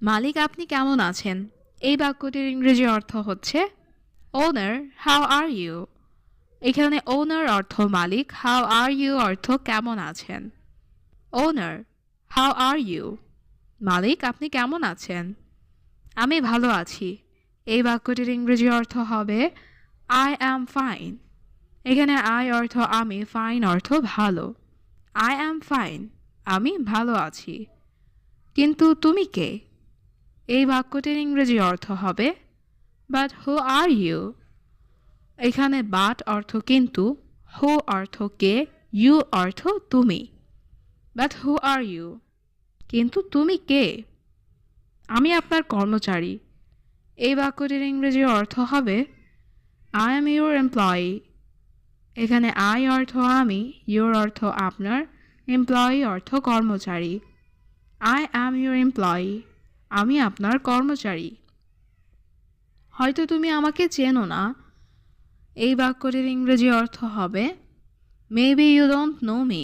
মালিক আপনি কেমন আছেন? এই বাক্যটির ইংরেজি অর্থ হচ্ছে ওনার হাউ আর ইউ। এখানে ওনার অর্থ মালিক, হাউ আর ইউ অর্থ কেমন আছেন। ওনার হাউ আর ইউ, মালিক আপনি কেমন আছেন? আমি ভালো আছি। এই বাক্যটির ইংরেজি অর্থ হবে আই অ্যাম ফাইন। এখানে আই অর্থ আমি, ফাইন অর্থ ভালো। আই অ্যাম ফাইন, আমি ভালো আছি। কিন্তু তুমি কে? এই বাক্যটির ইংরেজি অর্থ হবে বাট হু আর ইউ। এখানে বাট অর্থ কিন্তু, হু অর্থ কে, ইউ অর্থ তুমি। বাট হু আর ইউ, কিন্তু তুমি কে? আমি আপনার কর্মচারী। এই বাক্যটির ইংরেজি অর্থ হবে আই এম ইউর এমপ্লয়ি। এখানে আই অর্থ আমি, ইউর অর্থ আপনার, এমপ্লয়ি অর্থ কর্মচারী। আই অ্যাম ইউর এমপ্লয়ি, আমি আপনার কর্মচারী। হয়তো তুমি আমাকে চেনো না। এই বাক্যটির ইংরেজি অর্থ হবে maybe you don't know me.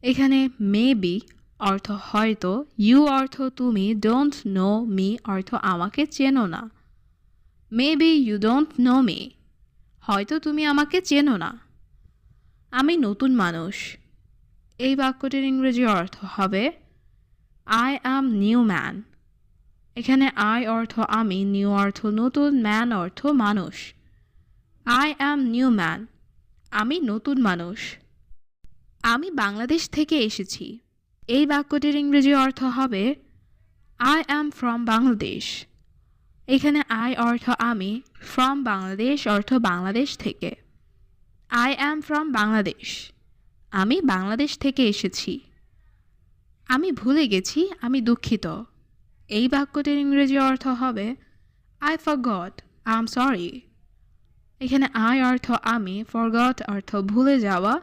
এখানে মেবি অর্থ হয়তো, ইউ অর্থ তুমি, ডোন্ট নো মি অর্থ আমাকে চেনো না। Maybe you don't know me, হয়তো তুমি আমাকে চেনো না। আমি নতুন মানুষ। এই বাক্যটির ইংরেজি অর্থ হবে আই অ্যাম নিউ ম্যান। এখানে আই অর্থ আমি, নিউ অর্থ নতুন, ম্যান অর্থ মানুষ। আই অ্যাম নিউ ম্যান, আমি নতুন মানুষ। আমি বাংলাদেশ থেকে এসেছি। এই বাক্যটির ইংরেজি অর্থ হবে আই অ্যাম ফ্রম বাংলাদেশ। এখানে আই অর্থ আমি, ফ্রম বাংলাদেশ অর্থ বাংলাদেশ থেকে। আই অ্যাম ফ্রম বাংলাদেশ, আমি বাংলাদেশ থেকে এসেছি। আমি ভুলে গেছি, আমি দুঃখিত। এই বাক্যটির ইংরেজি অর্থ হবে I forgot, I am sorry. এখানে আই অর্থ আমি, ফরগট অর্থ ভুলে যাওয়া,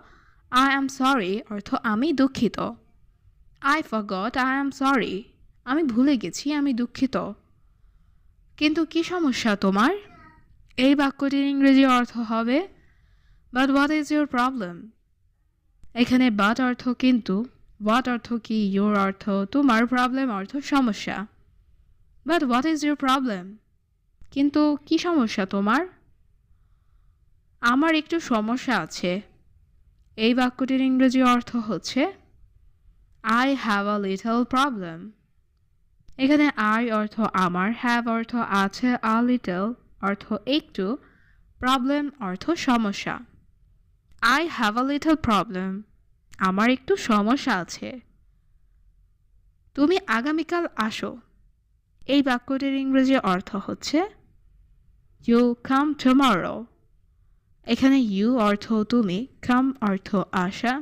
আই অ্যাম সরি অর্থ আমি দুঃখিত। I forgot, I am sorry, আমি ভুলে গেছি, আমি দুঃখিত। কিন্তু কি সমস্যা তোমার? এই বাক্যটির ইংরেজি অর্থ হবে but what is your problem. এখানে বাট অর্থ কিন্তু, হোয়াট অর্থ কি, ইউর অর্থ তোমার, প্রবলেম অর্থ সমস্যা। But what is your problem, কিন্তু কি সমস্যা তোমার? আমার একটু সমস্যা আছে। এই বাক্যটির ইংরেজি অর্থ হচ্ছে I have a little problem. এখানে আই অর্থ আমার, হ্যাভ অর্থ আছে, আ লিটল অর্থ একটু, প্রবলেম অর্থ সমস্যা। I have a little problem, আমার একটু সমস্যা আছে। তুমি আগামীকাল আসো। এই বাক্যটির ইংরেজি অর্থ হচ্ছে ইউ কাম টুমরো। এখানে ইউ অর্থ তুমি, কাম অর্থ আসা,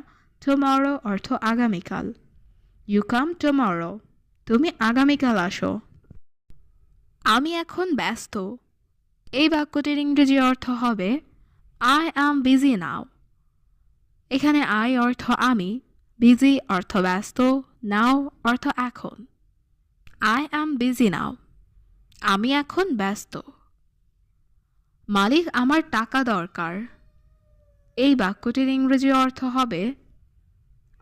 টুমরো অর্থ আগামীকাল। ইউ কাম টুমরো, তুমি আগামীকাল আসো। আমি এখন ব্যস্ত। এই বাক্যটির ইংরেজি অর্থ হবে আই অ্যাম বিজি নাও। এখানে আই অর্থ আমি, বিজি অর্থ ব্যস্ত, নাও অর্থ এখন। আই অ্যাম বিজি নাও, আমি এখন ব্যস্ত। মালিক আমার টাকা দরকার। এই বাক্যটির ইংরেজি অর্থ হবে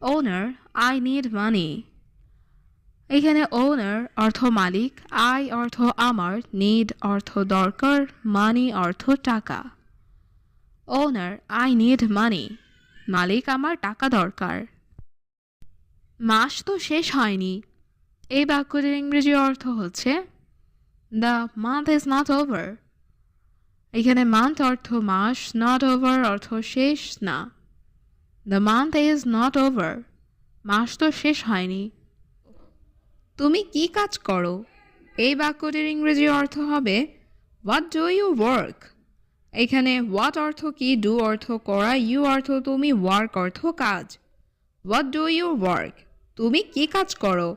ওনার আই নিড মানি। এখানে ওনার অর্থ মালিক, আই অর্থ আমার, নিড অর্থ দরকার, মানি অর্থ টাকা। ওনার আই নিড মানি, মালিক আমার টাকা দরকার। মাস তো শেষ হয়নি। এই বাক্যটির ইংরেজি অর্থ হচ্ছে the month is not over. এখানে মান্থ অর্থ মাস, নট ওভার অর্থ শেষ না। The month is not over, মাস তো শেষ হয়নি। তুমি কি কাজ করো? এই বাক্যটির ইংরেজি অর্থ হবে হোয়াট ডু ইউ ওয়ার্ক। এখানে হোয়াট অর্থ কি, ডু অর্থ করা, ইউ অর্থ তুমি, ওয়ার্ক অর্থ কাজ। হোয়াট ডু ইউ ওয়ার্ক, তুমি কি কাজ করো?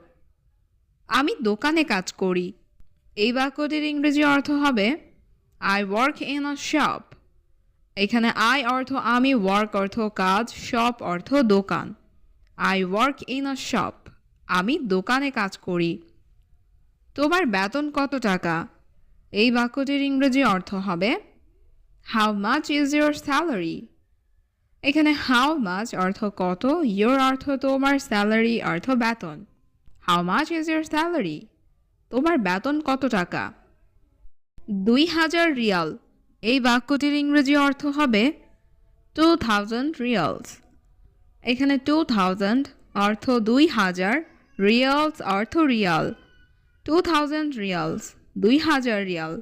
আমি দোকানে কাজ করি। এই বাক্যটির ইংরেজি অর্থ হবে I work in a shop. এখানে আই অর্থ আমি, ওয়ার্ক অর্থ কাজ, শপ অর্থ দোকান। I work in a shop, আমি দোকানে কাজ করি। তোমার বেতন কত টাকা? এই বাক্যটির ইংরেজি অর্থ হবে how much is your salary. এখানে হাউ মাচ অর্থ কত, ইয়োর অর্থ তোমার, স্যালারি অর্থ বেতন। How much is your salary, তোমার বেতন কত টাকা? 2000 রিয়াল। এই বাক্যটির ইংরেজি অর্থ হবে 2000 রিয়ালস। এখানে 2000 অর্থ 2000, রিয়ালস অর্থ রিয়াল। 2000 reels, 2000 Real.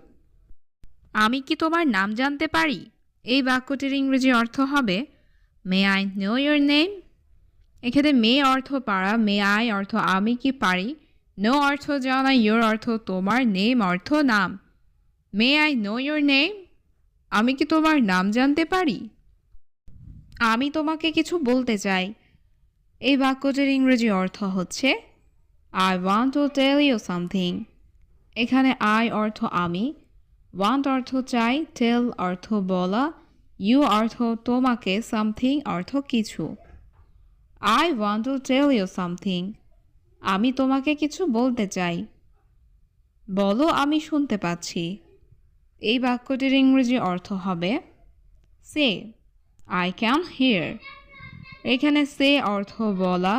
আমি কি তোমার নাম জানতে পারি? এই বাক্যটির ইংরেজি অর্থ হবে may I know your name. এখানে মে অর্থ পারা, মে আই অর্থ আমি কি পারি, নো অর্থ জানা, ইয়োর অর্থ তোমার, নেম অর্থ নাম। May I know your name? আমি কি তোমার নাম জানতে পারি? আমি তোমাকে কিছু বলতে চাই। এই বাক্যটির ইংরেজি অর্থ হচ্ছে I want to tell you something. এখানে আই অর্থ আমি, ওয়ান্ট অর্থ চাই, টেল অর্থ বলা, ইউ অর্থ তোমাকে, সামথিং অর্থ কিছু। I want to tell you something. আমি তোমাকে কিছু বলতে চাই। বলো, আমি শুনতে পাচ্ছি। এই বাক্যটির ইংরেজি অর্থ হবে সে আই ক্যান হিয়ার। এখানে সে অর্থ বলা,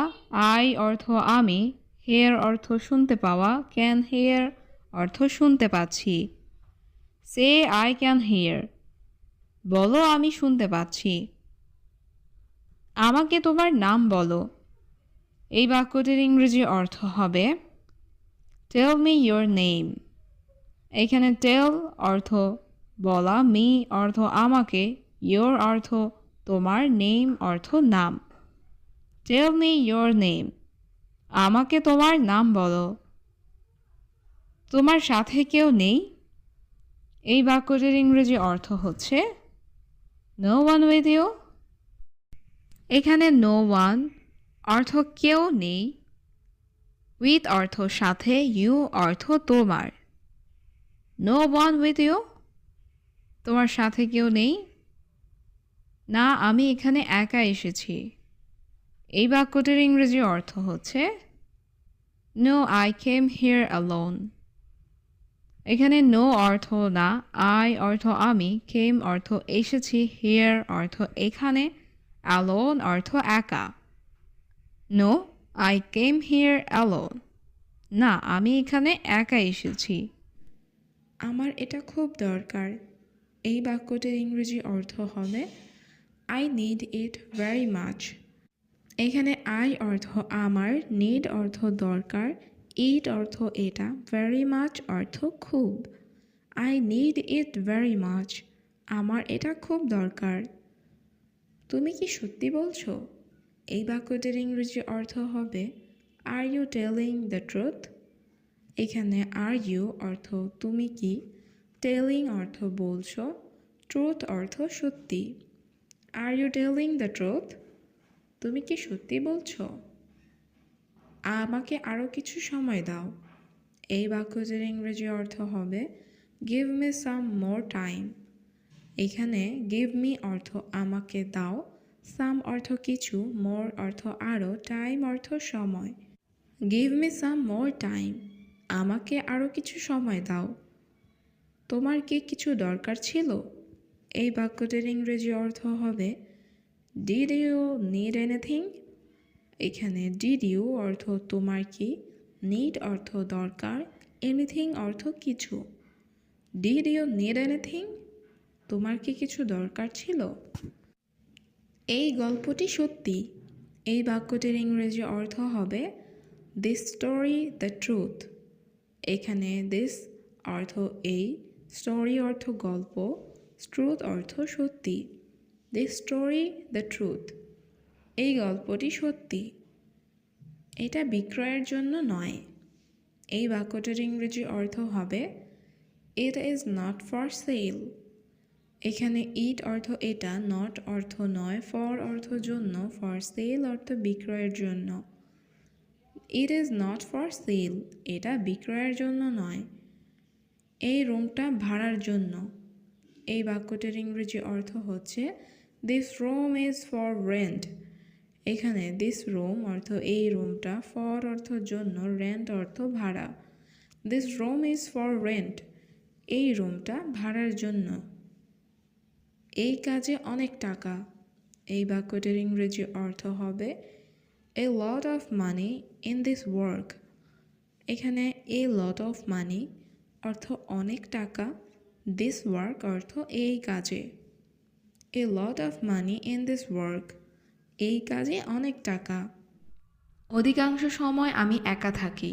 আই অর্থ আমি, হিয়ার অর্থ শুনতে পাওয়া, ক্যান হিয়ার অর্থ শুনতে পাচ্ছি। Say I can here. বলো, আমি শুনতে পাচ্ছি। আমাকে তোমার নাম বলো। এই বাক্যটির ইংরেজি অর্থ হবে টেল মি ইয়োর নেম। এখানে টেল অর্থ বলা, মি অর্থ আমাকে, ইয়োর অর্থ তোমার, নেম অর্থ নাম। Tell me your name. আমাকে তোমার নাম বলো। তোমার সাথে কেউ নেই? এই বাক্যটির ইংরেজি অর্থ হচ্ছে নো ওয়ান উইথ ইউ। এখানে নো ওয়ান অর্থ কেউ নেই, উইথ অর্থ সাথে, ইউ অর্থ তোমার। নো ওয়ান উইথ ইউ, তোমার সাথে কেউ নেই? না, আমি এখানে একা এসেছি। এই বাক্যটির ইংরেজি অর্থ হচ্ছে no I came here alone. এখানে নো অর্থ না, আই অর্থ আমি, কেম অর্থ এসেছি, হিয়ার অর্থ এখানে, অ্যালোন অর্থ একা। No I came here alone. না, আমি এখানে একা এসেছি। আমার এটা খুব দরকার। এই বাক্যটির ইংরেজি অর্থ হবে I need it very much. এখানে আই অর্থ আমার, নিড অর্থ দরকার, ইট অর্থ এটা, ভেরি মাচ অর্থ খুব। I need it very much. আমার এটা খুব দরকার। তুমি কি সত্যি বলছো? এই বাক্যটির ইংরেজি অর্থ হবে are you telling the truth. এখানে আর ইউ অর্থ তুমি কি, টেলিং অর্থ বলছো, ট্রুথ অর্থ সত্যি। Are you telling the truth? তুমি কি সত্যি বলছো? আমাকে আরও কিছু সময় দাও। এই বাক্যটির ইংরেজি অর্থ হবে give me some more time. এখানে গিভ মি অর্থ আমাকে দাও, সাম অর্থ কিছু, মোর অর্থ আরও, টাইম অর্থ সময়। Give me some more time. আমাকে আরও কিছু সময় দাও। তোমার কি কিছু দরকার ছিল? এই বাক্যটির ইংরেজি অর্থ হবে ডিড ইউ নিড এনিথিং। এখানে ডিড ইউ অর্থ তোমার কি, নিড অর্থ দরকার, এনিথিং অর্থ কিছু। Did you need anything? তোমার কি কিছু দরকার ছিল? এই গল্পটি সত্যি। এই বাক্যটির ইংরেজি অর্থ হবে দিস স্টোরি দ্য ট্রুথ। এখানে দিস অর্থ এই, স্টোরি অর্থ গল্প, ট্রুথ অর্থ সত্যি। This story the truth. এই গল্পটি সত্যি। এটা বিক্রয়ের জন্য নয়। এই বাক্যটির ইংরেজি অর্থ হবে it is not for sale. এখানে ইট অর্থ এটা, নট অর্থ নয়, ফর অর্থ জন্য, ফর সেল অর্থ বিক্রয়ের জন্য। It is not for sale, এটা বিক্রয়ের জন্য নয়। এই রুমটা ভাড়ার জন্য। এই বাক্যটির ইংরেজি অর্থ হচ্ছে this room is for rent. এখানে দিস রুম অর্থ এই রুমটা, ফর অর্থ জন্য, রেন্ট অর্থ ভাড়া। This room is for rent. এই রুমটা ভাড়ার জন্য। এই কাজে অনেক টাকা। এই বাক্যটির ইংরেজি অর্থ হবে a lot of money in this work. এখানে এ লট অফ মানি অর্থ অনেক টাকা, দিস ওয়ার্ক অর্থ এই কাজে। A lot of money in this work, এই কাজে অনেক টাকা। অধিকাংশ সময় আমি একা থাকি।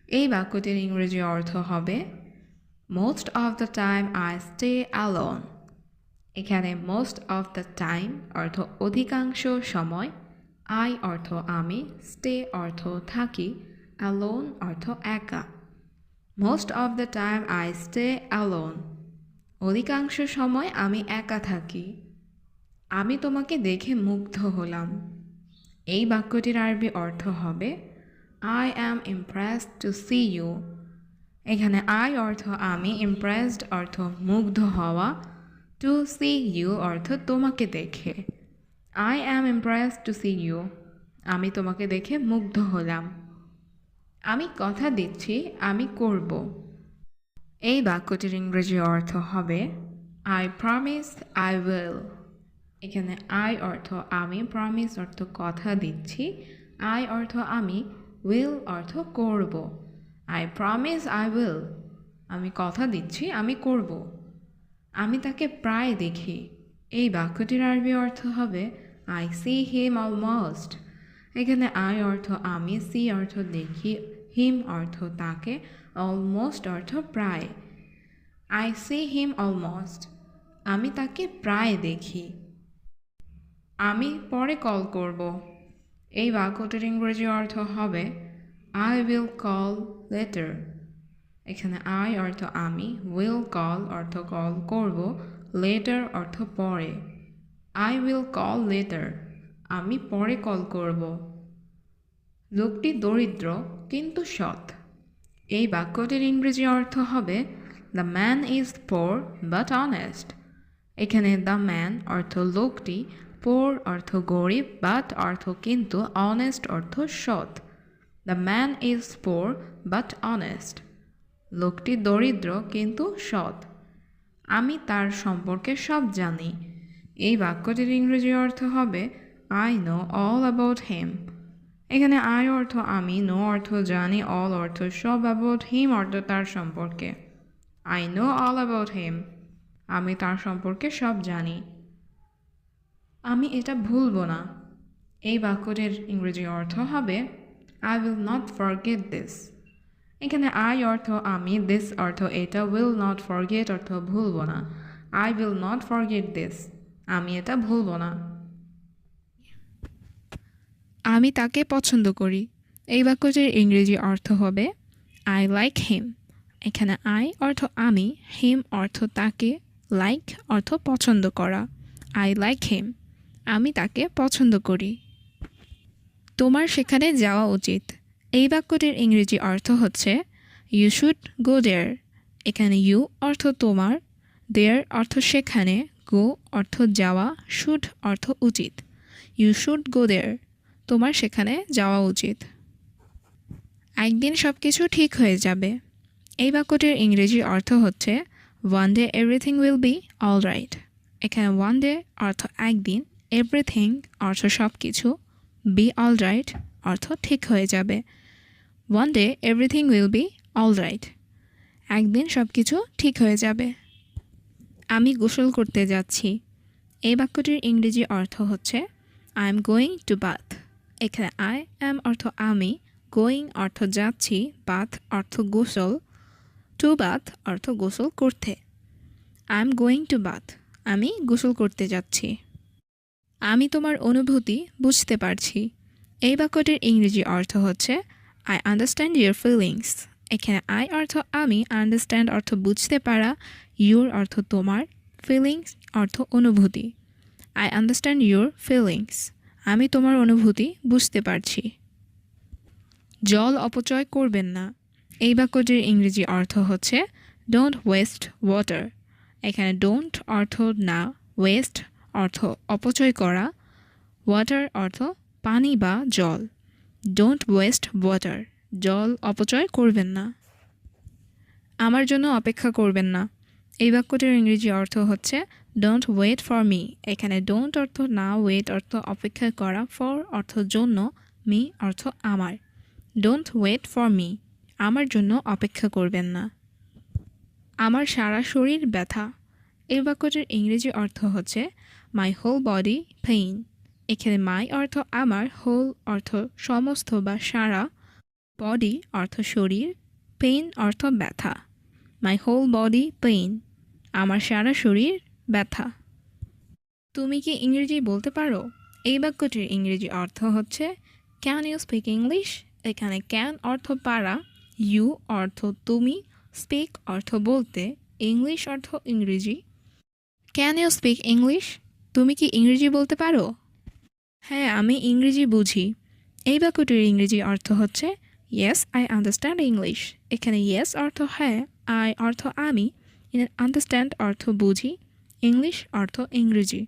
এই বাক্যটির ইংরেজি অর্থ হবে most of the time I stay alone. এখানে মোস্ট অফ দ্য টাইম অর্থ অধিকাংশ সময়, আই অর্থ আমি, স্টে অর্থ থাকি, অ্যালোন অর্থ একা। Most of the time I stay alone, অধিকাংশ সময় আমি একা থাকি। আমি তোমাকে দেখে মুগ্ধ হলাম। এই বাক্যটির আরবি অর্থ হবে I am impressed to see you. এখানে আই অর্থ আমি, ইমপ্রেসড অর্থ মুগ্ধ হওয়া, টু সি ইউ অর্থ তোমাকে দেখে। I am impressed to see you, আমি তোমাকে দেখে মুগ্ধ হলাম। আমি কথা দিচ্ছি আমি করব। এই বাক্যটির ইংরেজি অর্থ হবে আই প্রমিস আই উইল। এখানে আই অর্থ আমি, প্রমিস অর্থ কথা দিচ্ছি, আই অর্থ আমি, উইল অর্থ করব। আই প্রমিস আই উইল, আমি কথা দিচ্ছি আমি করব। আমি তাকে প্রায় দেখি। এই বাক্যটির আরবি অর্থ হবে আই সি হিম অলমোস্ট। এখানে আই অর্থ আমি, সি অর্থ দেখি, হিম অর্থ তাকে, অলমোস্ট অর্থ প্রায়। আই সি হিম অলমোস্ট, আমি তাকে প্রায় দেখি। আমি পরে কল করব। এই বাক্যটির ইংরেজি অর্থ হবে আই উইল কল লেটার। এখানে আই অর্থ আমি, উইল কল অর্থ কল করব, লেটার অর্থ পরে। আই উইল কল লেটার, আমি পরে কল করব। লোকটি দরিদ্র কিন্তু সৎ। এই বাক্যটির ইংরেজি অর্থ হবে the man is poor but honest. এখানে দ্য ম্যান অর্থ লোকটি, পোর অর্থ গরিব, বাট অর্থ কিন্তু, অনেস্ট অর্থ সৎ। The man is poor but honest, লোকটি দরিদ্র কিন্তু সৎ। আমি তার সম্পর্কে সব জানি। এই বাক্যটির ইংরেজি অর্থ হবে I know all about him. এখানে আই অর্থ আমি, নো অর্থ জানি, অল অর্থ সব, অ্যাবাউট হিম অর্থ তার সম্পর্কে। I know all about him, আমি তার সম্পর্কে সব জানি। আমি এটা ভুলব না। এই বাক্যটির ইংরেজি অর্থ হবে I will not forget this. এখানে আই অর্থ আমি, দিস অর্থ এটা, উইল নট ফরগেট অর্থ ভুলব না। I will not forget this, আমি এটা ভুলব না। আমি তাকে পছন্দ করি। এই বাক্যটির ইংরেজি অর্থ হবে আই লাইক হিম। এখানে আই অর্থ আমি, হিম অর্থ তাকে, লাইক অর্থ পছন্দ করা। আই লাইক হিম, আমি তাকে পছন্দ করি। তোমার সেখানে যাওয়া উচিত। এই বাক্যটির ইংরেজি অর্থ হচ্ছে ইউ শুড গো দেয়ার। এখানে ইউ অর্থ তোমার, দেয়ার অর্থ সেখানে, গো অর্থ যাওয়া, শুড অর্থ উচিত। ইউ শুড গো দেয়ার, তোমার সেখানে যাওয়া উচিত। একদিন সব কিছু ঠিক হয়ে যাবে। এই বাক্যটির ইংরেজি অর্থ হচ্ছে one day everything will be all right. এখানে ওয়ান ডে অর্থ একদিন, এভরিথিং অর্থ সব কিছু, বি অল রাইট অর্থ ঠিক হয়ে যাবে। One day everything will be all right, একদিন সব কিছু ঠিক হয়ে যাবে। আমি গোসল করতে যাচ্ছি। এই বাক্যটির ইংরেজি অর্থ হচ্ছে I am going to bath. এখানে আই অ্যাম অর্থ আমি, গোয়িং অর্থ যাচ্ছি, বাথ অর্থ গোসল, টু বাথ অর্থ গোসল করতে। I am going to bath, আমি গোসল করতে যাচ্ছি। আমি তোমার অনুভূতি বুঝতে পারছি। এই বাক্যটির ইংরেজি অর্থ হচ্ছে আই আন্ডারস্ট্যান্ড ইউর ফিলিংস। এখানে আই অর্থ আমি, আন্ডারস্ট্যান্ড অর্থ বুঝতে পারা, ইউর অর্থ তোমার, ফিলিংস অর্থ অনুভূতি। আই আন্ডারস্ট্যান্ড ইউর ফিলিংস, আমি তোমার অনুভূতি বুঝতে পারছি। জল অপচয় করবেন না। এই বাক্যটির ইংরেজি অর্থ হচ্ছে ডোন্ট ওয়েস্ট ওয়াটার। এখানে ডোন্ট অর্থ না, ওয়েস্ট অর্থ অপচয় করা, ওয়াটার অর্থ পানি বা জল। ডোন্ট ওয়েস্ট ওয়াটার, জল অপচয় করবেন না। আমার জন্য অপেক্ষা করবেন না। এই বাক্যটির ইংরেজি অর্থ হচ্ছে ডোন্ট ওয়েট ফর মি। এখানে ডোন্ট অর্থ না, ওয়েট অর্থ অপেক্ষা করা, ফর অর্থ জন্য, মি অর্থ আমার। ডোন্ট ওয়েট ফর মি, আমার জন্য অপেক্ষা করবেন না। আমার সারা শরীর ব্যথা। এই বাক্যটির ইংরেজি অর্থ হচ্ছে মাই হোল বডি পেইন। এখানে মাই অর্থ আমার, হোল অর্থ সমস্ত বা সারা, বডি অর্থ শরীর, পেইন অর্থ ব্যথা। মাই হোল বডি পেইন, আমার সারা শরীর ব্যথা। তুমি কি ইংরেজি বলতে পারো? এই বাক্যটির ইংরেজি অর্থ হচ্ছে ক্যান ইউ স্পিক ইংলিশ। এখানে ক্যান অর্থ পারা, ইউ অর্থ তুমি, স্পিক অর্থ বলতে, ইংলিশ অর্থ ইংরেজি। Can you speak English? তুমি কি ইংরেজি বলতে পারো? হ্যাঁ, আমি ইংরেজি বুঝি। এই বাক্যটির ইংরেজি অর্থ হচ্ছে ইয়েস আই আন্ডারস্ট্যান্ড ইংলিশ। এখানে ইয়েস অর্থ হ্যাঁ, আই অর্থ আমি, আন্ডারস্ট্যান্ড অর্থ বুঝি, ইংলিশ অর্থ ইংরেজি।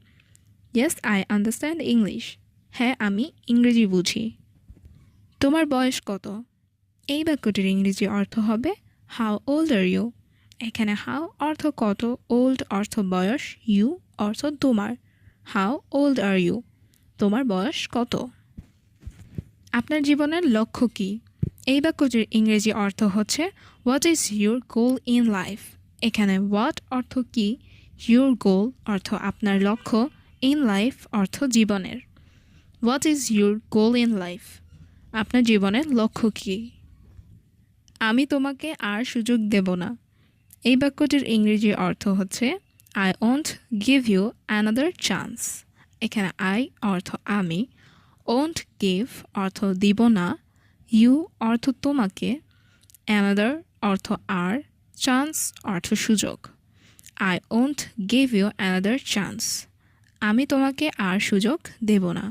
ইয়েস আই আন্ডারস্ট্যান্ড ইংলিশ, হ্যাঁ আমি ইংরেজি বুঝি। তোমার বয়স কত? এই বাক্যটির ইংরেজি অর্থ হবে হাউ ওল্ড আর ইউ। এখানে হাউ অর্থ কত, ওল্ড অর্থ বয়স, ইউ অর্থ তোমার। হাউ ওল্ড আর ইউ, তোমার বয়স কত? আপনার জীবনের লক্ষ্য কী? এই বাক্যটির ইংরেজি অর্থ হচ্ছে what is your goal in life. এখানে হোয়াট অর্থ কী, ইউর গোল অর্থ আপনার লক্ষ্য, ইন লাইফ অর্থ জীবনের। What is your goal in life, আপনার জীবনের লক্ষ্য কী? আমি তোমাকে আর সুযোগ দেব না। এই বাক্যটির ইংরেজি অর্থ হচ্ছে I won't give you another chance. এখানে আই অর্থ আমি, ওন্ট গিভ অর্থ দিব না, ইউ অর্থ তোমাকে, অ্যানাদার অর্থ আর, চান্স অর্থ সুযোগ। I won't give you another chance, আমি তোমাকে আর সুযোগ দেব না।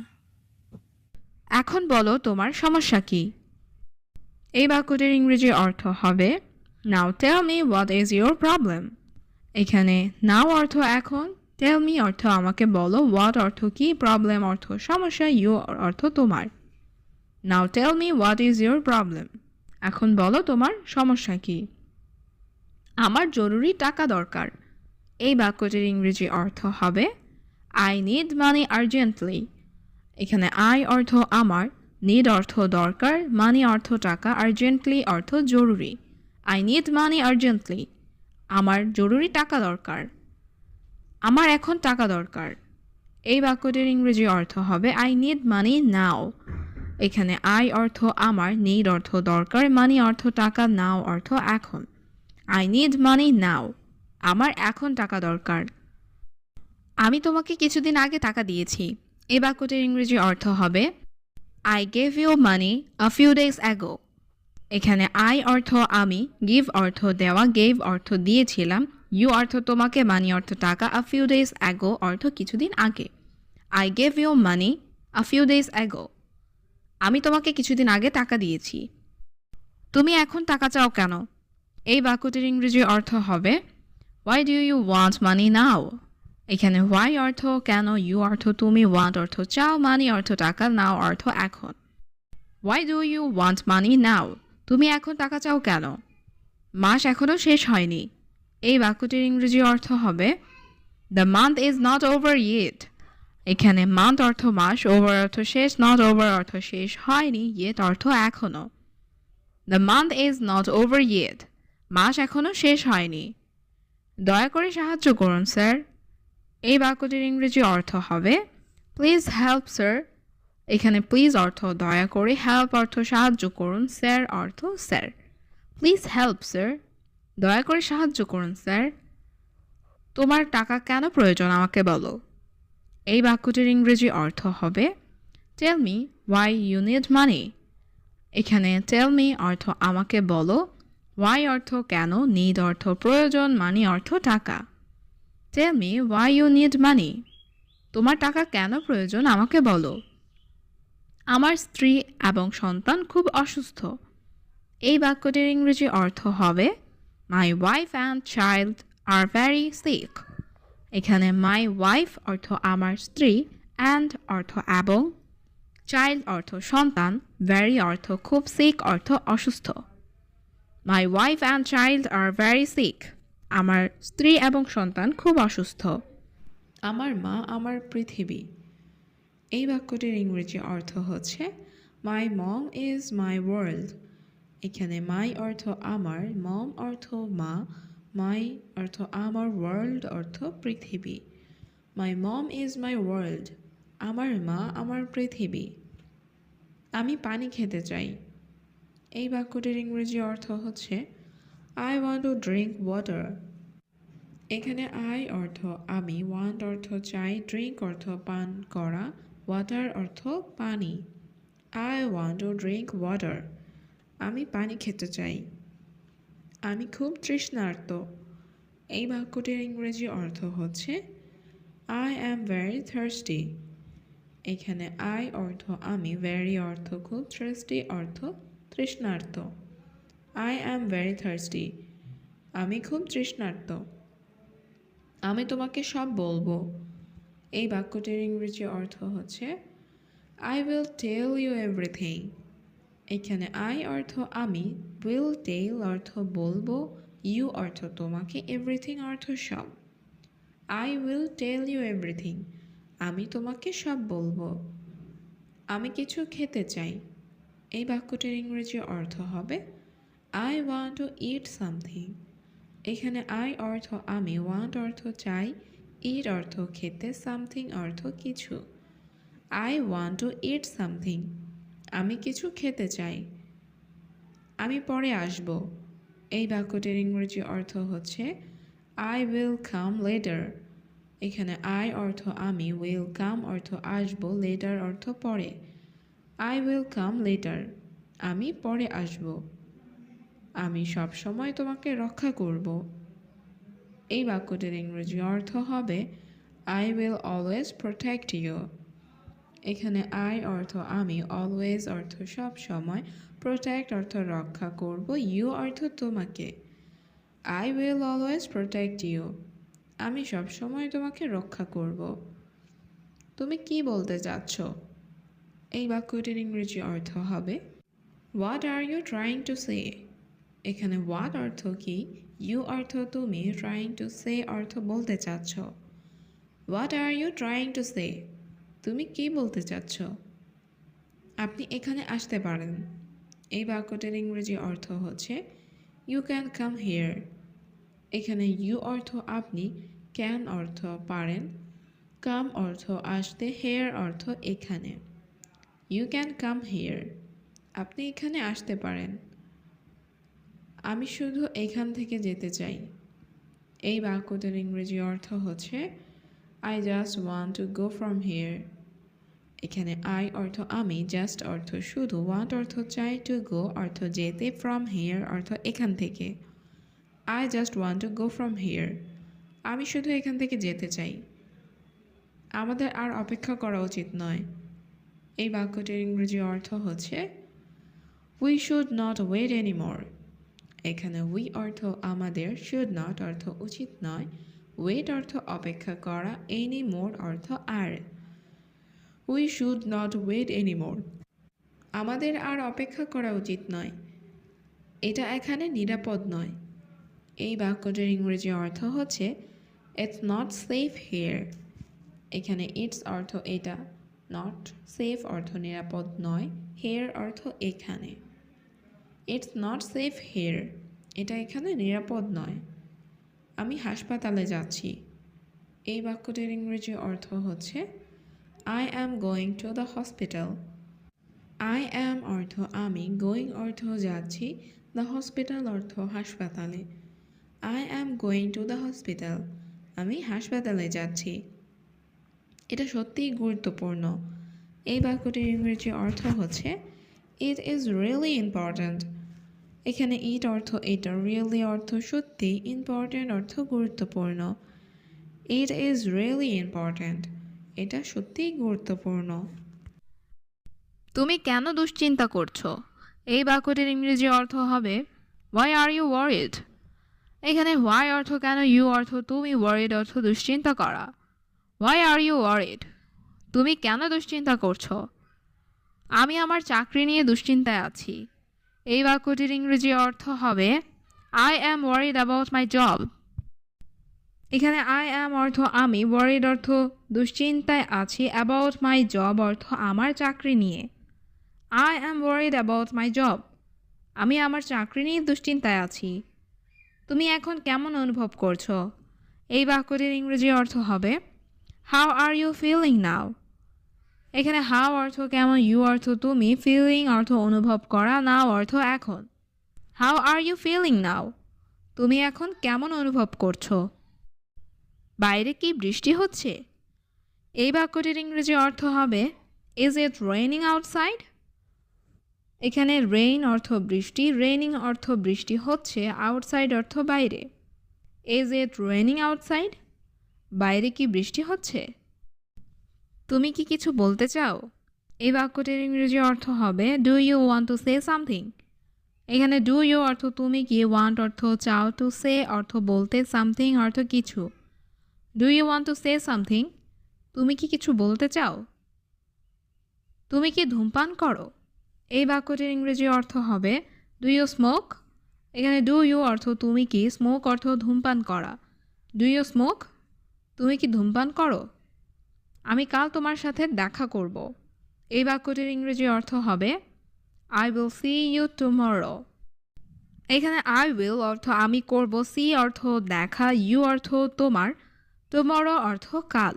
এখন বলো তোমার সমস্যা কী? এই বাক্যটির ইংরেজি অর্থ হবে now tell me what is your problem. এখানে নাও অর্থ এখন, টেল মি অর্থ আমাকে বলো, হোয়াট অর্থ কি, প্রবলেম অর্থ সমস্যা, ইউ অর্থ তোমার। Now tell me what is your problem, এখন বলো তোমার সমস্যা কি। আমার জরুরি টাকা দরকার। এই বাক্যটির ইংরেজি অর্থ হবে আই নিড মানি আর্জেন্টলি। এখানে আই অর্থ আমার, নিড অর্থ দরকার, মানি অর্থ টাকা, আর্জেন্টলি অর্থ জরুরি। আই নিড মানি আর্জেন্টলি, আমার জরুরি টাকা দরকার। আমার এখন টাকা দরকার। এই বাক্যটির ইংরেজি অর্থ হবে আই নিড মানি নাও। এখানে আই অর্থ আমার, নিড অর্থ দরকার, মানি অর্থ টাকা, নাও অর্থ এখন। আই নিড মানি নাও, আমার এখন টাকা দরকার। আমি তোমাকে কিছুদিন আগে টাকা দিয়েছি। এই বাক্যটির ইংরেজি অর্থ হবে I gave you money a few days ago. এখানে আই অর্থ আমি, গিভ অর্থ দেওয়া, গেভ অর্থ দিয়েছিলাম, ইউ অর্থ তোমাকে, মানি অর্থ টাকা, আ ফিউ ডেজ অ্যাগো অর্থ কিছুদিন আগে। I gave you money a few days ago, আমি তোমাকে কিছুদিন আগে টাকা দিয়েছি। তুমি এখন টাকা চাও কেন? এই বাক্যটির ইংরেজি অর্থ হবে why do you want money now. এখানে হোয়াই অর্থ কেন, ইউ অর্থ তুমি, ওয়ান্ট অর্থ চাও, মানি অর্থ টাকা, নাও অর্থ এখন। Why do you want money now, তুমি এখন টাকা চাও কেন? মাস এখনও শেষ হয়নি। এই বাক্যটির ইংরেজি অর্থ হবে the month is not over yet. এখানে মান্থ অর্থ মাস, ওভার অর্থ শেষ, নট ওভার অর্থ শেষ হয়নি, ইয়েট অর্থ এখনও। The month is not over yet, মাস এখনও শেষ হয়নি। দয়া করে সাহায্য করুন স্যার। এই বাক্যটির ইংরেজি অর্থ হবে প্লিজ হেল্প স্যার। এখানে প্লিজ অর্থ দয়া করে, হেল্প অর্থ সাহায্য করুন, স্যার অর্থ স্যার। প্লিজ হেল্প স্যার, দয়া করে সাহায্য করুন স্যার। তোমার টাকা কেন প্রয়োজন আমাকে বলো। এই বাক্যটির ইংরেজি অর্থ হবে tell me why you need money. এখানে টেল মি অর্থ আমাকে বলো, ওয়াই অর্থ কেন, নিড অর্থ প্রয়োজন, মানি অর্থ টাকা। Tell me why you need money, তোমার টাকা কেন প্রয়োজন আমাকে বলো। আমার স্ত্রী এবং সন্তান খুব অসুস্থ। এই বাক্যটির ইংরেজি অর্থ হবে my wife and child are very sick. এখানে মাই ওয়াইফ অর্থ আমার স্ত্রী, অ্যান্ড অর্থ এবং, চাইল্ড অর্থ সন্তান, ভেরি অর্থ খুব, সিক অর্থ অসুস্থ। My wife and child are very sick, আমার স্ত্রী এবং সন্তান খুব অসুস্থ। আমার মা আমার পৃথিবী। এই বাক্যটির ইংরেজি অর্থ হচ্ছে মাই মম ইজ মাই ওয়ার্ল্ড। এখানে মাই অর্থ আমার, মম অর্থ মা, মাই অর্থ আমার, ওয়ার্ল্ড অর্থ পৃথিবী। মাই মম ইজ মাই ওয়ার্ল্ড, আমার মা আমার পৃথিবী। আমি পানি খেতে চাই। এই বাক্যটির ইংরেজি অর্থ হচ্ছে I want to drink water. এখানে আই অর্থ আমি, ওয়ান্ট অর্থ চাই, ড্রিঙ্ক অর্থ পান করা, ওয়াটার অর্থ পানি। I want to drink water, আমি পানি খেতে চাই। আমি খুব তৃষ্ণার্ত। এই বাক্যটির ইংরেজি অর্থ হচ্ছে আই অ্যাম ভেরি থার্স্টি। এখানে আই অর্থ আমি, ভেরি অর্থ খুব, থার্স্টি অর্থ তৃষ্ণার্ত। আই অ্যাম ভেরি থার্স্টি, আমি খুব তৃষ্ণার্ত। আমি তোমাকে সব বলবো। এই বাক্যটির ইংরেজি অর্থ হচ্ছে I will tell you everything. এখানে আই অর্থ আমি, উইল টেল অর্থ বলবো, ইউ অর্থ তোমাকে, এভরিথিং অর্থ সব। I will tell you everything, আমি তোমাকে সব বলবো। আমি কিছু খেতে চাই। এই বাক্যটির ইংরেজি অর্থ হবে I want two it something. এখানে আই অর্থ আমি, ওয়ান্ট অর্থ চাই, ইট অর্থ খেতে, সামথিং অর্থ কিছু। I want two it something, আমি কিছু খেতে চাই। আমি পরে আসব। এই বাক্যটির ইংরেজি অর্থ হচ্ছে আই উইল কাম লেটার। এখানে আই অর্থ আমি, উইল কাম অর্থ আসব, লেটার অর্থ পরে। আই উইল কাম লেটার, আমি পরে আসব। আমি সব সময় তোমাকে রক্ষা করব। এই বাক্যটির ইংরেজি অর্থ হবে I will always protect you. এখানে আই অর্থ আমি, অলওয়েজ অর্থ সব সময়, প্রোটেক্ট অর্থ রক্ষা করব, ইউ অর্থ তোমাকে। I will always protect you, আমি সব সময় তোমাকে রক্ষা করব। তুমি কি বলতে চাচ্ছ? এই বাক্যটির ইংরেজি অর্থ হবে what are you trying to say. এখানে হোয়াট অর্থ কি, ইউ অর্থ তুমি, ট্রাইং টু সে অর্থ বলতে চাচ্ছ। What are you trying to say, তুমি কি বলতে চাচ্ছ? আপনি এখানে আসতে পারেন। এই বাক্যটির ইংরেজি অর্থ হচ্ছে ইউ ক্যান কাম হিয়ার। এখানে ইউ অর্থ আপনি, ক্যান অর্থ পারেন, কাম অর্থ আসতে, হেয়ার অর্থ এখানে। ইউ ক্যান কাম হিয়ার, আপনি এখানে আসতে পারেন। আমি শুধু এখান থেকে যেতে চাই। এই বাক্যটির ইংরেজি অর্থ হচ্ছে I just want to go from here. এখানে আই অর্থ আমি, জাস্ট অর্থ শুধু, ওয়ান্ট অর্থ চাই, টু গো অর্থ যেতে, ফ্রম হিয়ার অর্থ এখান থেকে। I just want to go from here, আমি শুধু এখান থেকে যেতে চাই। আমাদের আর অপেক্ষা করা উচিত নয়। এই বাক্যটির ইংরেজি অর্থ হচ্ছে we should not wait anymore. এখানে উই অর্থ আমাদের, শুড নট অর্থ উচিত নয়, ওয়েট অর্থ অপেক্ষা করা, এনি মোর অর্থ আর। We should not wait anymore, আমাদের আর অপেক্ষা করা উচিত নয়। এটা এখানে নিরাপদ নয়। এই বাক্যটির ইংরেজি অর্থ হচ্ছে ইটস নট সেফ হিয়ার। এখানে ইটস অর্থ এটা, নট সেফ অর্থ নিরাপদ নয়, হিয়ার অর্থ এখানে। ইটস নট সেফ হিয়ার, এটা এখানে নিরাপদ নয়। আমি হাসপাতালে যাচ্ছি। এই বাক্যটির ইংরেজি অর্থ হচ্ছে I am going to the hospital. I am অর্থ আমি, গোয়িং অর্থ যাচ্ছি, দ্য হসপিটাল অর্থ হাসপাতালে। I am going to the hospital, আমি হাসপাতালে যাচ্ছি। এটা সত্যিই গুরুত্বপূর্ণ। এই বাক্যটির ইংরেজি অর্থ হচ্ছে ইট ইজ রিয়েলি ইম্পর্ট্যান্ট। এখানে ইট অর্থ এটা, রিয়েলি অর্থ সত্যি, ইম্পর্ট্যান্ট অর্থ গুরুত্বপূর্ণ। ইট ইজ রিয়েলি ইম্পর্ট্যান্ট, এটা সত্যিই গুরুত্বপূর্ণ। তুমি কেন দুশ্চিন্তা করছো? এই বাক্যটির ইংরেজি অর্থ হবে হোয়াই আর ইউ ওয়ারিড। এখানে হোয়াই অর্থ কেন, ইউ অর্থ তুমি, ওয়ারিড অর্থ দুশ্চিন্তা করা। হোয়াই আর ইউ ওয়ারিড, তুমি কেন দুশ্চিন্তা করছো? আমি আমার চাকরি নিয়ে দুশ্চিন্তায় আছি। এই বাক্যটির ইংরেজি অর্থ হবে I am worried about my job. এখানে আই অ্যাম অর্থ আমি, ওয়ারিড অর্থ দুশ্চিন্তায় আছি, অ্যাবাউট মাই জব অর্থ আমার চাকরি নিয়ে। I am worried about my job, আমি আমার চাকরি নিয়ে দুশ্চিন্তায় আছি। তুমি এখন কেমন অনুভব করছো? এই বাক্যটির ইংরেজি অর্থ হবে how are you feeling now. এখানে হাউ অর্থ কেমন, ইউ অর্থ তুমি, ফিলিং অর্থ অনুভব করা, নাও অর্থ এখন। How are you feeling now? তুমি এখন কেমন অনুভব করছো? বাইরে কি বৃষ্টি হচ্ছে? এই বাক্যটির ইংরেজি অর্থ হবে ইজ ইট রেইনিং আউটসাইড। এখানে রেইন অর্থ বৃষ্টি, রেইনিং অর্থ বৃষ্টি হচ্ছে, আউটসাইড অর্থ বাইরে। Is it raining outside? বাইরে কি বৃষ্টি হচ্ছে? তুমি কি কিছু বলতে চাও? এই বাক্যটির ইংরেজি অর্থ হবে do you want to say something. এখানে ডু ইউ অর্থ তুমি কি, ওয়ান্ট অর্থ চাও, টু সে অর্থ বলতে, সামথিং অর্থ কিছু। Do you want to say something? তুমি কি কিছু বলতে চাও? তুমি কি ধূমপান করো? এই বাক্যটির ইংরেজি অর্থ হবে ডু ইউ স্মোক। এখানে ডু ইউ অর্থ তুমি কি, স্মোক অর্থ ধূমপান করা। Do you smoke? তুমি কি ধূমপান করো? আমি কাল তোমার সাথে দেখা করব। এই বাক্যটির ইংরেজি অর্থ হবে I will see you tomorrow. এখানে আই উইল অর্থ আমি করব, সি অর্থ দেখা, ইউ অর্থ তোমার, টুমরো অর্থ কাল।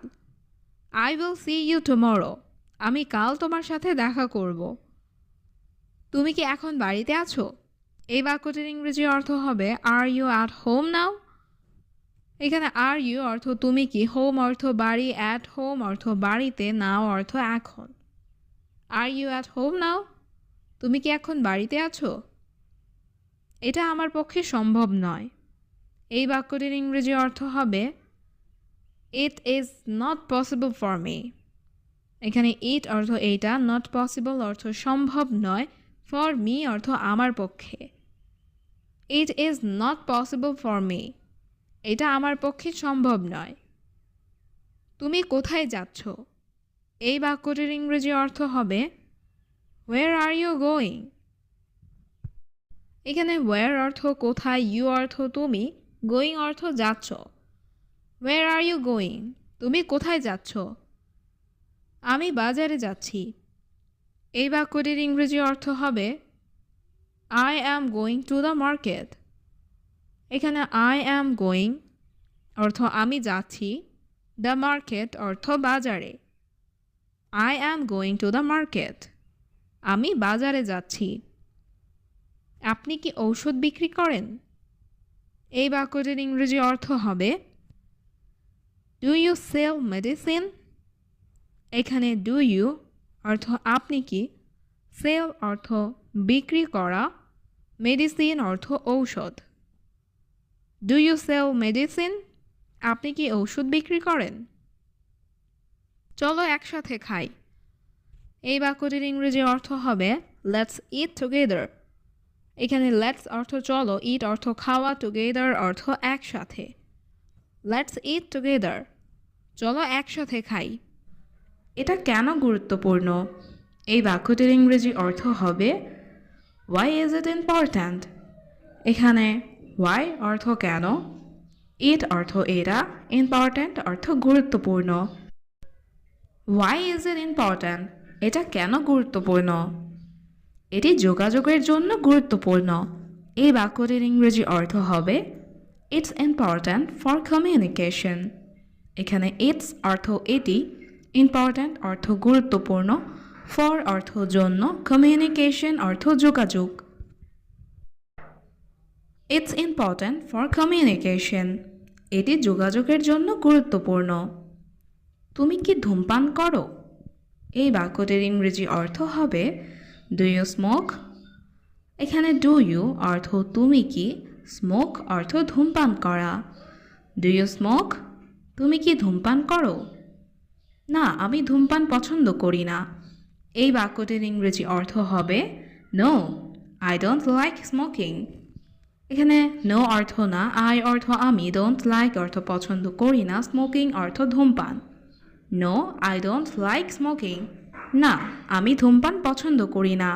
I will see you tomorrow. আমি কাল তোমার সাথে দেখা করব। তুমি কি এখন বাড়িতে আছো? এই বাক্যটির ইংরেজি অর্থ হবে are you at home now. এখানে আর ইউ অর্থ তুমি কি, হোম অর্থ বাড়ি, অ্যাট হোম অর্থ বাড়িতে, নাও অর্থ এখন। Are you at home now? তুমি কি এখন বাড়িতে আছো? এটা আমার পক্ষে সম্ভব নয়। এই বাক্যটির ইংরেজি অর্থ হবে it is not possible for me. এখানে ইট অর্থ এইটা, নট পসিবল অর্থ সম্ভব নয়, ফর মি অর্থ আমার পক্ষে। It is not possible for me. এটা আমার পক্ষে সম্ভব নয়। তুমি কোথায় যাচ্ছ? এই বাক্যটির ইংরেজি অর্থ হবে হোয়ার আর ইউ গোয়িং। এখানে হোয়ার অর্থ কোথায়, ইউ অর্থ তুমি, গোয়িং অর্থ যাচ্ছ। হোয়ার আর ইউ গোয়িং? তুমি কোথায় যাচ্ছ? আমি বাজারে যাচ্ছি। এই বাক্যটির ইংরেজি অর্থ হবে I am going to the market. এখানে আই অ্যাম গোয়িং অর্থ আমি যাচ্ছি, দ্য মার্কেট অর্থ বাজারে। I am going to the market. আমি বাজারে যাচ্ছি। আপনি কি ঔষধ বিক্রি করেন? এই বাক্যটির ইংরেজি অর্থ হবে ডু ইউ সেল মেডিসিন। এখানে ডু ইউ অর্থ আপনি কি, সেল অর্থ বিক্রি করা, মেডিসিন অর্থ ঔষধ। Do you sell medicine? আপনি কি ঔষধ বিক্রি করেন? চলো একসাথে খাই। এই বাক্যটির ইংরেজি অর্থ হবে লেটস ইট টুগেদার। এখানে লেটস অর্থ চলো, ইট অর্থ খাওয়া, টুগেদার অর্থ একসাথে। Let's eat together. চলো একসাথে খাই। এটা কেন গুরুত্বপূর্ণ? এই বাক্যটির ইংরেজি অর্থ হবে ওয়াই ইজ ইট ইম্পর্ট্যান্ট। এখানে ওয়াই অর্থ কেন, ইট অর্থ এরা, ইম্পর্ট্যান্ট অর্থ গুরুত্বপূর্ণ। Why is it important? এটা কেন গুরুত্বপূর্ণ? এটি যোগাযোগের জন্য গুরুত্বপূর্ণ। এই বাক্যটির ইংরেজি অর্থ হবে ইটস ইম্পর্ট্যান্ট ফর কমিউনিকেশন। এখানে ইটস অর্থ এটি, ইম্পর্ট্যান্ট অর্থ গুরুত্বপূর্ণ, ফর অর্থ জন্য, কমিউনিকেশন অর্থ যোগাযোগ। It's important for communication. এটি যোগাযোগের জন্য গুরুত্বপূর্ণ। তুমি কি ধূমপান করো? এই বাক্যটির ইংরেজি অর্থ হবে ডু ইউ স্মোক। এখানে ডু ইউ অর্থ তুমি কি, স্মোক অর্থ ধূমপান করা। Do you smoke? তুমি কি ধূমপান করো? না, আমি ধূমপান পছন্দ করি না। এই বাক্যটির ইংরেজি অর্থ হবে no, I don't like smoking. এখানে নো অর্থ না, আই অর্থ আমি, ডোন্ট লাইক অর্থ পছন্দ করি না, স্মোকিং অর্থ ধূমপান। No, I don't like smoking. না, আমি ধূমপান পছন্দ করি না।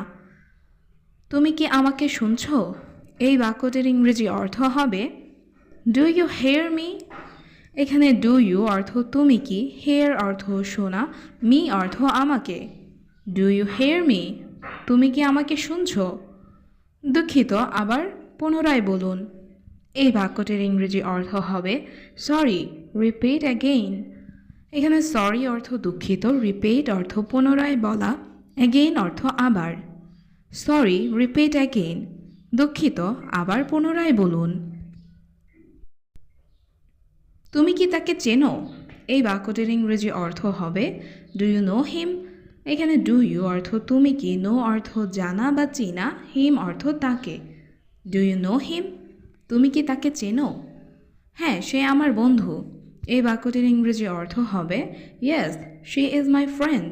তুমি কি আমাকে শুনছো? এই বাক্যটির ইংরেজি অর্থ হবে ডু ইউ হেয়ার মি। এখানে ডু ইউ অর্থ তুমি কি, হেয়ার অর্থ শোনা, মি অর্থ আমাকে। Do you hear me? তুমি কি আমাকে শুনছো? দুঃখিত, আবার পুনরায় বলুন। এই বাক্যটির ইংরেজি অর্থ হবে সরি, রিপিট অ্যাগেইন। এখানে সরি অর্থ দুঃখিত, রিপিট অর্থ পুনরায় বলা, অ্যাগেইন অর্থ আবার। Sorry, repeat again. দুঃখিত, আবার পুনরায় বলুন। তুমি কি তাকে চেনো? এই বাক্যটির ইংরেজি অর্থ হবে ডু ইউ নো হিম। এখানে ডু ইউ অর্থ তুমি কি, নো অর্থ জানা বা চেনা, হিম অর্থ তাকে। Do you know him? তুমি কি তাকে চেনো? হ্যাঁ, সে আমার বন্ধু। এই বাক্যটির ইংরেজি অর্থ হবে yes, she is my friend.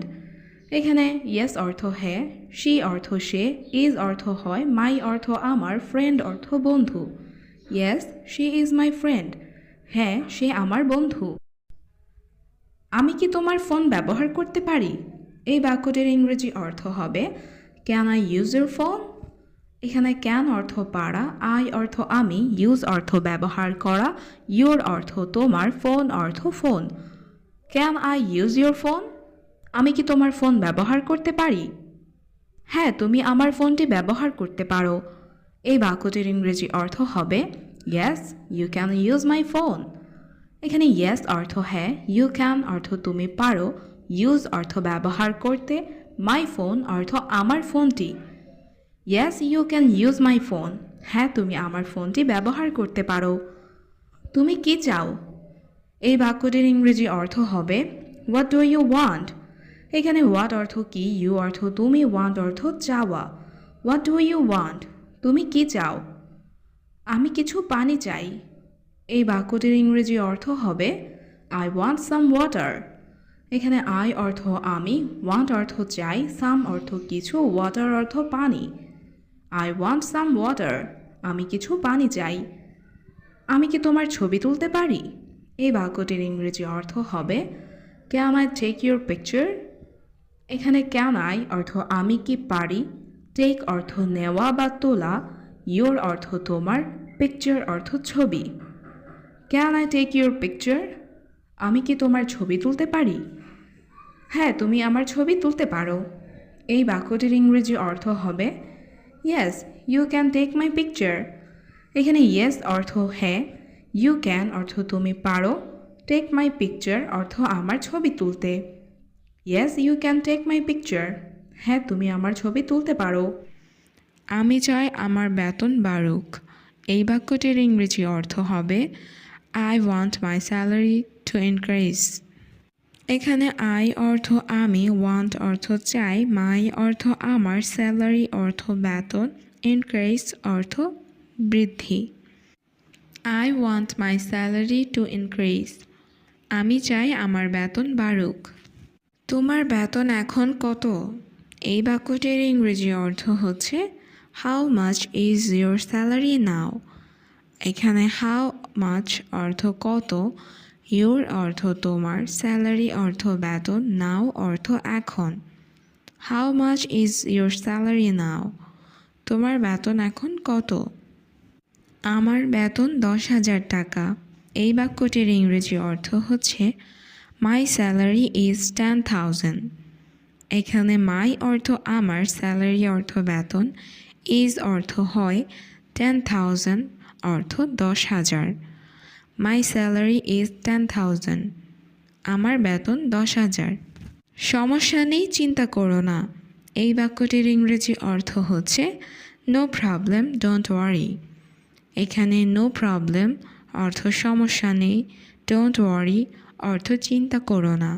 এখানে ইয়েস অর্থ হ্যাঁ, শি অর্থ সে, ইজ অর্থ হয়, মাই অর্থ আমার, ফ্রেন্ড অর্থ বন্ধু। Yes, she is my friend. হ্যাঁ, সে আমার বন্ধু। আমি কি তোমার ফোন ব্যবহার করতে পারি? এই বাক্যটির ইংরেজি অর্থ হবে can I use your phone. এখানে ক্যান অর্থ পারা, আই অর্থ আমি, ইউজ অর্থ ব্যবহার করা, ইউর অর্থ তোমার, ফোন অর্থ phone. Can I use your phone? আমি কি তোমার ফোন ব্যবহার করতে পারি? হ্যাঁ, তুমি আমার ফোনটি ব্যবহার করতে পারো। এই বাক্যটির ইংরেজি অর্থ হবে yes, you can use my phone. এখানে ইয়েস অর্থ হ্যাঁ, ইউ ক্যান অর্থ তুমি পারো, ইউজ অর্থ ব্যবহার করতে, মাই ফোন অর্থ আমার ফোনটি। Yes, you can use my phone. হ্যাঁ, তুমি আমার ফোনটি ব্যবহার করতে পারো। তুমি কি চাও? এই বাক্যটির ইংরেজি অর্থ হবে হোয়াট ডু ইউ ওয়ান্ট। এখানে হোয়াট অর্থ কি, ইউ অর্থ তুমি, ওয়ান্ট অর্থ চাওয়া। What do you want? তুমি কি চাও? আমি কিছু পানি চাই। এই বাক্যটির ইংরেজি অর্থ হবে আই ওয়ান্ট সাম ওয়াটার। এখানে আই অর্থ আমি, ওয়ান্ট অর্থ চাই, সাম অর্থ কিছু, ওয়াটার অর্থ পানি। I want some water. আমি কিছু পানি চাই। আমি কি তোমার ছবি তুলতে পারি? এই বাক্যটির ইংরেজি অর্থ হবে can I take your picture. এখানে ক্যান আই অর্থ আমি কি পারি, টেক অর্থ নেওয়া বা তোলা, ইউর অর্থ তোমার, পিকচার অর্থ ছবি। Can I take your picture? আমি কি তোমার ছবি তুলতে পারি? হ্যাঁ, তুমি আমার ছবি তুলতে পারো। এই বাক্যটির ইংরেজি অর্থ হবে yes, you can take my picture. এখানে ইয়েস অর্থ হ্যাঁ, ইউ ক্যান অর্থ তুমি পারো, টেক মাই পিকচার অর্থ আমার ছবি তুলতে। Yes, you can take my picture. হ্যাঁ, তুমি আমার ছবি তুলতে পারো। আমি চাই আমার বেতন বাড়ুক। এই বাক্যটির ইংরেজি অর্থ হবে I want my salary to increase. এখানে আই অর্থ আমি, ওয়ান্ট অর্থ চাই, মাই অর্থ আমার, স্যালারি অর্থ বেতন, ইনক্রিজ অর্থ বৃদ্ধি। I want my salary to increase. আমি চাই আমার বেতন বাড়ুক। তোমার বেতন এখন কত? এই বাক্যটির ইংরেজি অর্থ হচ্ছে how much is your salary now. এখানে হাউ মাচ অর্থ কত, ইয়োর অর্থ তোমার, স্যালারি অর্থ বেতন, নাও অর্থ এখন। How much is your salary now? তোমার বেতন এখন কত? আমার বেতন 10,000 টাকা। এই বাক্যটির ইংরেজি অর্থ হচ্ছে মাই স্যালারি ইজ 10,000। এখানে মাই অর্থ আমার, স্যালারি অর্থ বেতন, ইজ অর্থ হয়, 10,000 অর্থ 10,000। মাই স্যালারি ইজ 10,000। আমার বেতন 10,000। সমস্যা নেই, চিন্তা করো না। এই বাক্যটির ইংরেজি অর্থ হচ্ছে নো প্রবলেম, ডোন্ট ওয়ারি। এখানে নো প্রবলেম অর্থ সমস্যা নেই, ডোন্ট ওয়ারি অর্থ চিন্তা করো না।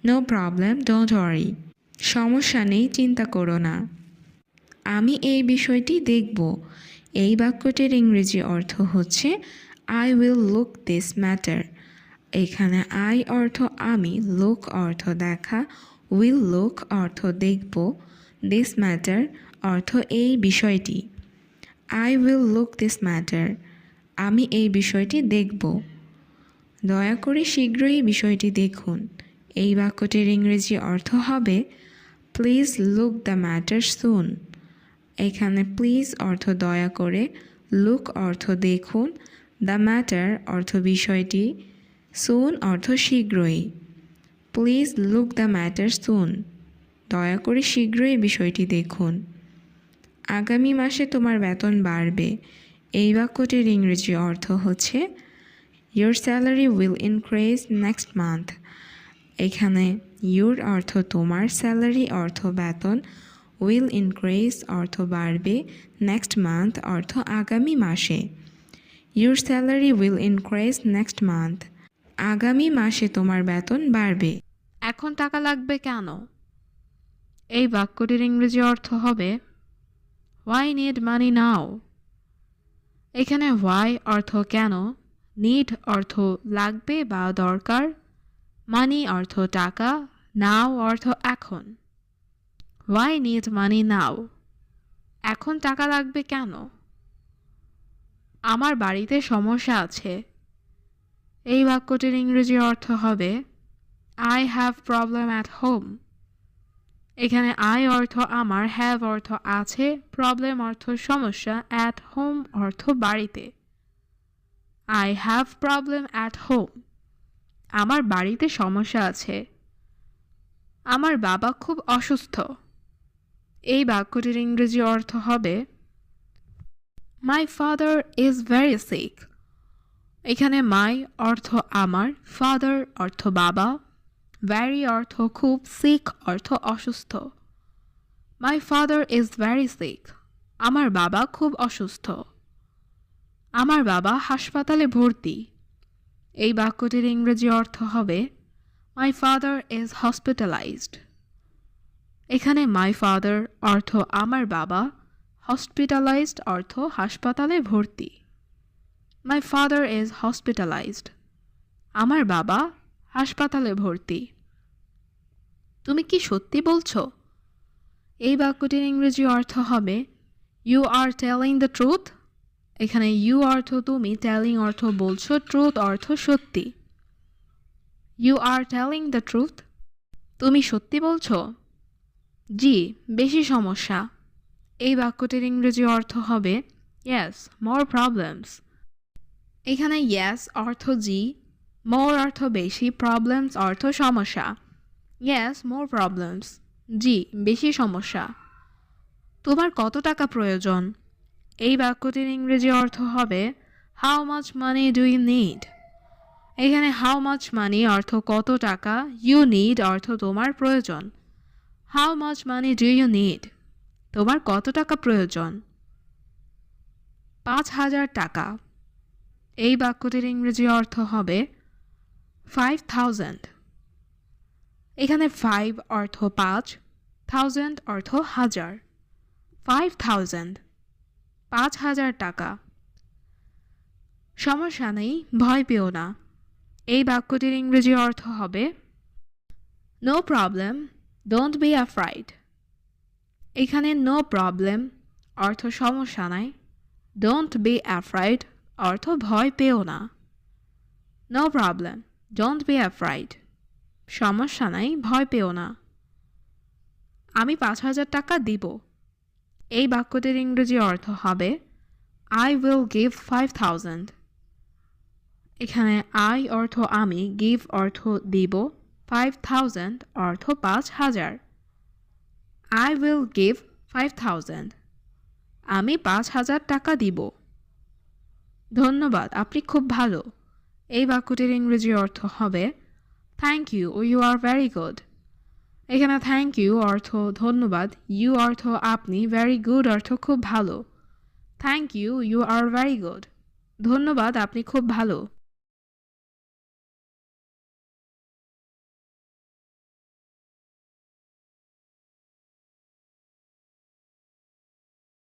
নো প্রবলেম, ডোন্ট ওয়ারি, সমস্যা নেই, চিন্তা করো না। আমি এই বিষয়টি দেখব। এই বাক্যটির ইংরেজি অর্থ হচ্ছে I will look this matter. এখানে আই অর্থ আমি, লুক অর্থ দেখা, উইল লুক অর্থ দেখব, দিস ম্যাটার অর্থ এই বিষয়টি। I will look this matter, আমি এই বিষয়টি দেখব। দয়া করে শীঘ্রই বিষয়টি দেখুন। এই বাক্যটির ইংরেজি অর্থ হবে প্লিজ লুক দ্য ম্যাটার সুন। এখানে প্লিজ অর্থ দয়া করে, লুক অর্থ দেখুন, দ্য ম্যাটার অর্থ বিষয়টি, সুন অর্থ শীঘ্রই। প্লিজ লুক দ্য ম্যাটার সুন, দয়া করে শীঘ্রই বিষয়টি দেখুন। আগামী মাসে তোমার বেতন বাড়বে। এই বাক্যটির ইংরেজি অর্থ হচ্ছে Your salary will increase next month. এখানে your অর্থ তোমার, স্যালারি অর্থ বেতন, will increase অর্থ বাড়বে, next month অর্থ আগামী মাসে। Your salary will increase next month. আগামী মাসে তোমার বেতন বাড়বে। এখন টাকা লাগবে কেন? এই বাক্যটির ইংরেজি অর্থ হবে Why need money now? এখানে why অর্থ কেন, need অর্থ লাগবে বা দরকার, মানি অর্থ টাকা, নাও অর্থ এখন। Why need money now? এখন টাকা লাগবে কেন? আমার বাড়িতে সমস্যা আছে। এই বাক্যটির ইংরেজি অর্থ হবে I have problem at home. এখানে I অর্থ আমার, have অর্থ আছে, প্রবলেম অর্থ সমস্যা, at home অর্থ বাড়িতে। I have problem at home. আমার বাড়িতে সমস্যা আছে। আমার বাবা খুব অসুস্থ। এই বাক্যটির ইংরেজি অর্থ হবে My father is very sick. এখানে my অর্থ আমার, father অর্থ বাবা, very অর্থ খুব, sick অর্থ অসুস্থ। My father is very sick. আমার বাবা খুব অসুস্থ। আমার বাবা হাসপাতালে ভর্তি। এই বাক্যটির ইংরেজি অর্থ হবে My father is hospitalized. এখানে my father অর্থ আমার বাবা, hospitalized অর্থ হাসপাতালে ভর্তি। My father is hospitalized. আমার বাবা হাসপাতালে ভর্তি। তুমি কি সত্যি বলছো? এই বাক্যটির ইংরেজি অর্থ হবে You are telling the truth. এখানে you অর্থ তুমি, telling অর্থ বলছো, truth অর্থ সত্যি। You are telling the truth. তুমি সত্যি বলছো? জি, বেশি সমস্যা। এই বাক্যটির ইংরেজি অর্থ হবে Yes, more problems. এখানে yes অর্থ জি, more অর্থ বেশি, problems অর্থ সমস্যা। Yes, more problems. জি, বেশি সমস্যা। তোমার কত টাকা প্রয়োজন? এই বাক্যটির ইংরেজি অর্থ হবে How much money do you need? এখানে how much money অর্থ কত টাকা, you need অর্থ তোমার প্রয়োজন। How much money do you need? তোমার কত টাকা প্রয়োজন? 5,000 টাকা। এই বাক্যটির ইংরেজি অর্থ হবে 5,000. এখানে 5 অর্থ 5, 1000 অর্থ হাজার। 5,000, 5,000 টাকা। সমস্যা নেই, ভয় পেও না। এই বাক্যটির ইংরেজি অর্থ হবে No problem, don't be afraid. এখানে no problem অর্থ সমস্যা নাই, don't be afraid অর্থ ভয় পেও না। No problem, don't be afraid. সমস্যা নাই, ভয় পেও না। আমি 5,000 টাকা দিব। এই বাক্যটির ইংরেজি অর্থ হবে I will give 5,000. এখানে I অর্থ আমি, give অর্থ দিব, 5,000 অর্থ 5,000। I will give 5,000. আমি 5,000 টাকা দিব। ধন্যবাদ, আপনি খুব ভালো। এই বাক্যটির ইংরেজি অর্থ হবে Thank you, you are very good. এখানে থ্যাংক ইউ অর্থ ধন্যবাদ, ইউ অর্থ আপনি, ভেরি গুড অর্থ খুব ভালো। Thank you, you are very good. ধন্যবাদ, আপনি খুব ভালো।